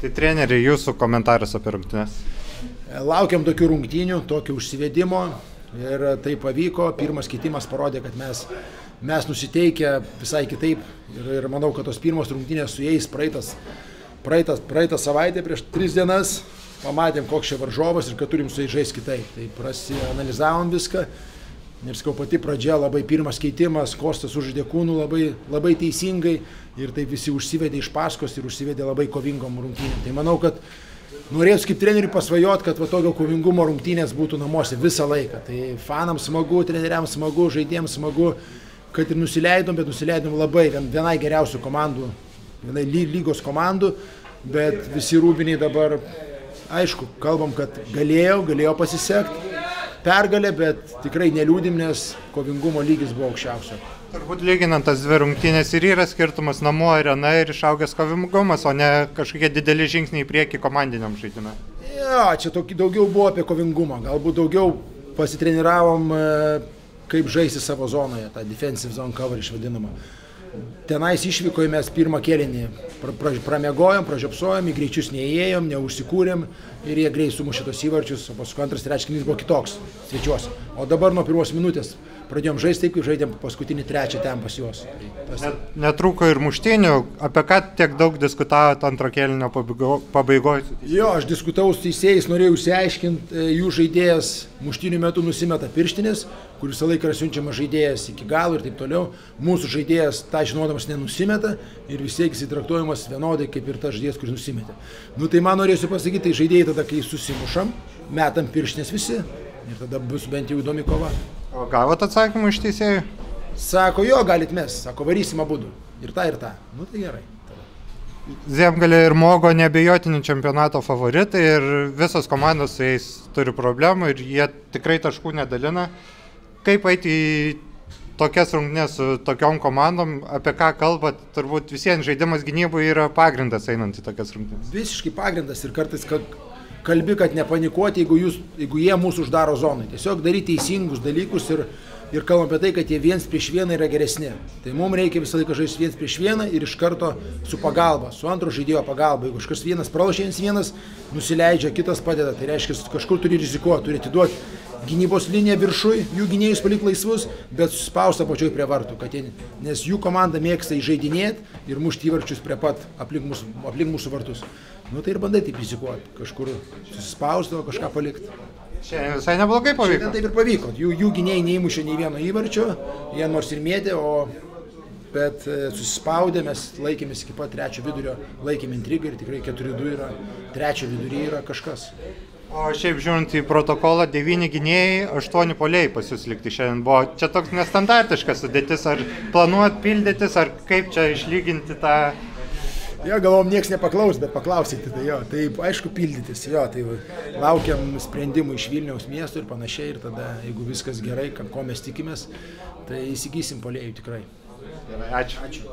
Tai treneri, jūsų komentaras apie rungtynes? Laukiam tokių rungtynių, tokio užsivedimo ir tai pavyko. Pirmas keitimas parodė, kad mes nusiteikę visai kitaip ir manau, kad tos pirmos rungtynės su jais praeitą savaitę prieš 3 dienas pamatėm, koks čia varžovas ir kad turim su jais žaisti kitaip. Tai prasianalizavom viską ir sakau, pati pradžia, labai pirmas keitimas, Kostas užžaidė kūnų labai teisingai ir taip visi užsivedė iš paskos ir užsivedė labai kovingom rungtynėm. Tai manau, kad norėjus kaip treneriui pasvajot, kad va tokio kovingumo rungtynės būtų namuose visą laiką. Tai fanams smagu, treneriams smagu, žaidėjams smagu, kad ir nusileidom, bet nusileidom labai vienai geriausių komandų, vienai lygos komandų, bet visi rūbiniai dabar, aišku, kalbam, kad galėjo pasisekti pergalė, bet tikrai neliūdim, nes kovingumo lygis buvo aukščiausio. Turbūt lyginant tas dvi rungtynės ir yra skirtumas namų arena ir išaugęs kovingumas, o ne kažkokie dideli žingsniai į priekį komandiniam žaidime. Jo, čia daugiau buvo apie kovingumą, galbūt daugiau pasitreniravom, kaip žaisti savo zonoje, tą defensive zone coverage vadinamą. Tenais išvykoje mes pirmą kėlinį pramiegojom, pražiopsojom, į greičius neįėjom, neužsikūrėm ir jie greit sumušė tos įvarčius, o paskui antras trečias kėlinys buvo kitoks svečiuose. O dabar nuo pirmos minutės pradėjom žaisti taip, kaip žaidėm paskutinį trečią ten pas juos. Netrūko ir muštynių, apie ką tiek daug diskutavote antro kėlinio pabaigoje? Jo, aš diskutavau su teisėjais, norėjau išsiaiškinti, jų žaidėjas muštynių metu nusimeta pirštinės, kur visą laiką yra siunčiamas žaidėjas iki galo ir taip toliau. Mūsų žaidėjas tą žinodamas nenusimeta ir vis tiek jis traktuojamas vienodai kaip ir tas žaidėjas, kuris nusimetė. Nu tai man norėsiu pasakyti, tai žaidėjai tada, kai susimušam, metam pirštinės visi ir tada bus bent jau įdomi kova. O gavot atsakymą iš teisėjų? Sako, jo, galit mes, sako, varysim abudu. Ir tą. Nu tai gerai. Zemgalė ir Mogo neabejotini čempionato favoritai ir visos komandos su jais turi problemų ir jie tikrai taškų nedalina. Kaip eiti į tokias rungtynes su tokiom komandom, apie ką kalbat, turbūt visiems žaidimas gynyboje yra pagrindas einant į tokias rungtynes. Visiškai pagrindas ir kartais kalbi, kad nepanikuoti, jeigu jie mūsų uždaro zonai. Tiesiog daryti teisingus dalykus ir kalbam apie tai, kad jie 1-1 yra geresni. Tai mums reikia visą laiką žaisti 1-1 ir iš karto su pagalba, su antro žaidėjo pagalba. Jeigu kažkas vienas pralošia 1-1, nusileidžia, kitas padeda. Tai reiškia, kažkur turi rizikuoti, turi atiduoti gynybos liniją viršui, jų gynėjus palikti laisvus, bet suspausta pačioj prie vartų, nes jų komanda mėgsta įžeidinėti ir mušti įvarčius prie pat aplink mūsų vartus. Nu tai ir bandai taip rizikuoti, kažkur susispausti, o kažką palikti. Šiandien visai neblogai pavyko. Šiandien taip ir pavyko. Jų gynėjai neįmušė nei vieno įvarčio, jie nors ir mėtė, bet susispaudė, mes laikėmės iki pat trečio vidurio, laikėm intrigą ir tikrai 4-2 yra, trečio viduryje yra kažkas. O šiaip žiūrint į protokolą, 9 gynėjai, 8 puolėjai pas jūs likti šiandien buvo. Čia toks nestandartiškas sudėtis, ar planuot pildytis, ar kaip čia išlyginti tą... Jo, galvom, nieks nepaklaus, bet paklausyti, tai jo, taip, aišku, pildytis, jo, tai laukiam sprendimų iš Vilniaus miesto ir panašiai, ir tada, jeigu viskas gerai, ko mes tikimės, tai įsigysim puolėjų tikrai. Gerai, ačiū.